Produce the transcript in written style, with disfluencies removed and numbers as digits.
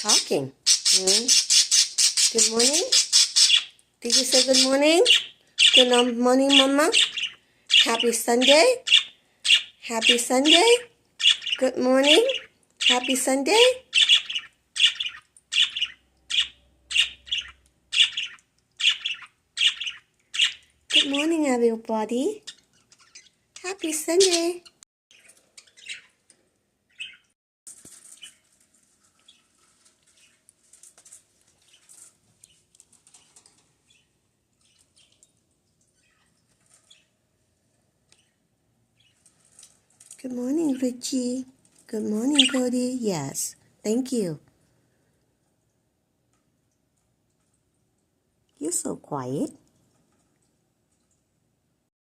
talking. Good morning. Did you say good morning? Good morning, Mama. Happy Sunday. Happy Sunday. Good morning. Happy Sunday. Good morning, everybody. Happy Sunday. Good morning, Richie. Good morning, Cody. Yes, thank you. You're so quiet.